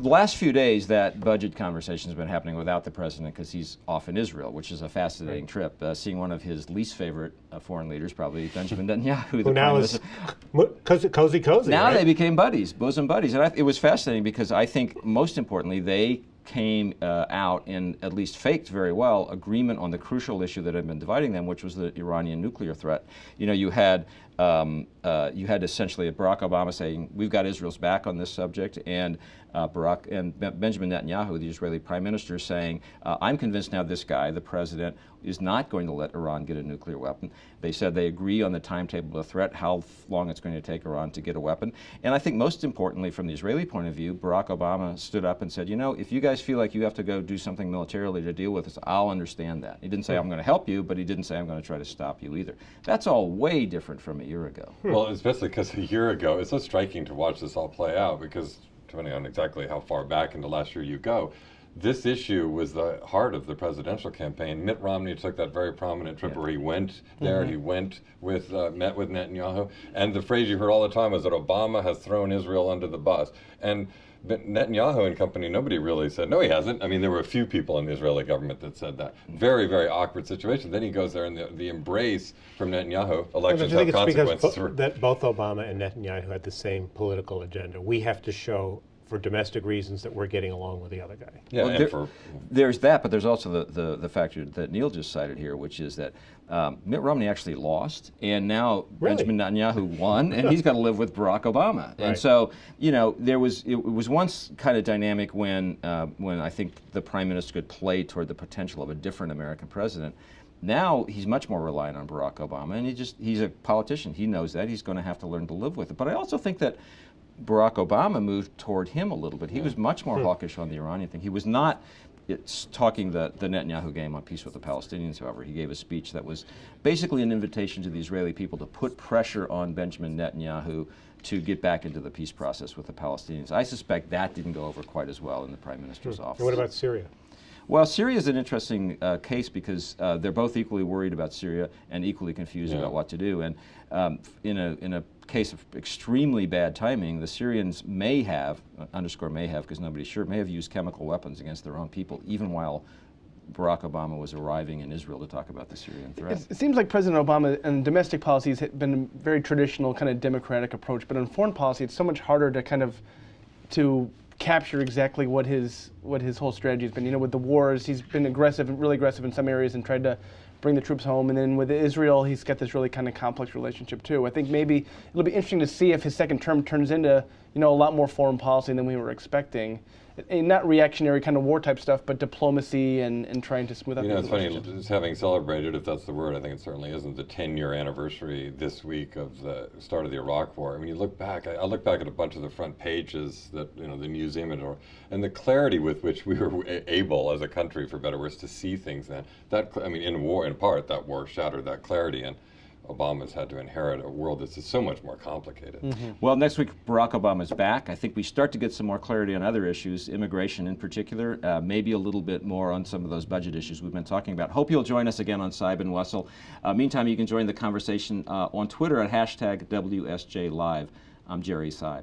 the last few days, that budget conversation has been happening without the president because he's off in Israel, which is a fascinating trip. Seeing one of his least favorite foreign leaders, probably Benjamin Netanyahu, who now is cozy. Now right? they became buddies, bosom buddies, and it was fascinating because I think most importantly they came out and at least faked very well agreement on the crucial issue that had been dividing them, which was the Iranian nuclear threat. You know, you had essentially Barack Obama saying we've got Israel's back on this subject, and Benjamin Netanyahu, the Israeli prime minister, saying I'm convinced now this guy, the president, is not going to let Iran get a nuclear weapon. They said they agree on the timetable of the threat, how long it's going to take Iran to get a weapon. And I think most importantly from the Israeli point of view, Barack Obama stood up and said, you know, if you guys feel like you have to go do something militarily to deal with this, I'll understand that. He didn't say I'm going to help you, but he didn't say I'm going to try to stop you either. That's all way different from a year ago. Well, especially because a year ago, it's so striking to watch this all play out because depending on exactly how far back into last year you go, this issue was the heart of the presidential campaign. Mitt Romney took that very prominent trip where he went there, he went with, met with Netanyahu, and the phrase you heard all the time was that Obama has thrown Israel under the bus. And Netanyahu and company, nobody really said, no, he hasn't. I mean, there were a few people in the Israeli government that said that. Very, very awkward situation. Then he goes there and the embrace from Netanyahu, elections have consequences. Because that both Obama and Netanyahu had the same political agenda. We have to show for domestic reasons that we're getting along with the other guy. Yeah, well, there's that, but there's also the factor that Neil just cited here, which is that Mitt Romney actually lost, and now Benjamin Netanyahu won, and he's got to live with Barack Obama. Right. And so, you know, it was once kind of dynamic when I think the prime minister could play toward the potential of a different American president. Now he's much more reliant on Barack Obama, and he's a politician. He knows that. He's going to have to learn to live with it. But I also think that Barack Obama moved toward him a little bit. He was much more hawkish on the Iranian thing. He was not talking the Netanyahu game on peace with the Palestinians, however. He gave a speech that was basically an invitation to the Israeli people to put pressure on Benjamin Netanyahu to get back into the peace process with the Palestinians. I suspect that didn't go over quite as well in the Prime Minister's office. And what about Syria? Well, Syria is an interesting case because they're both equally worried about Syria and equally confused about what to do. And in a case of extremely bad timing, the Syrians may have, underscore may have because nobody's sure, may have used chemical weapons against their own people, even while Barack Obama was arriving in Israel to talk about the Syrian threat. It seems like President Obama and domestic policy has been a very traditional kind of democratic approach, but on foreign policy it's so much harder to capture exactly what his whole strategy has been. You know, with the wars, he's been aggressive, really aggressive in some areas and tried to bring the troops home. And then with Israel, he's got this really kind of complex relationship too. I think maybe it'll be interesting to see if his second term turns into, you know, a lot more foreign policy than we were expecting. And not reactionary kind of war type stuff, but diplomacy and trying to smooth out. You know, it's funny, just having celebrated, if that's the word, I think it certainly isn't, the 10-year anniversary this week of the start of the Iraq War. I mean, you look back, I look back at a bunch of the front pages that, you know, the museum and the clarity with which we were able as a country, for better or worse, to see things then. That, I mean, in war, in part, that war shattered that clarity, and Obama's had to inherit a world that's just so much more complicated. Well, next week, Barack Obama's back. I think we start to get some more clarity on other issues, immigration in particular, maybe a little bit more on some of those budget issues we've been talking about. Hope you'll join us again on Seib and Wessel. Meantime, you can join the conversation on Twitter at #WSJLive. I'm Jerry Seib.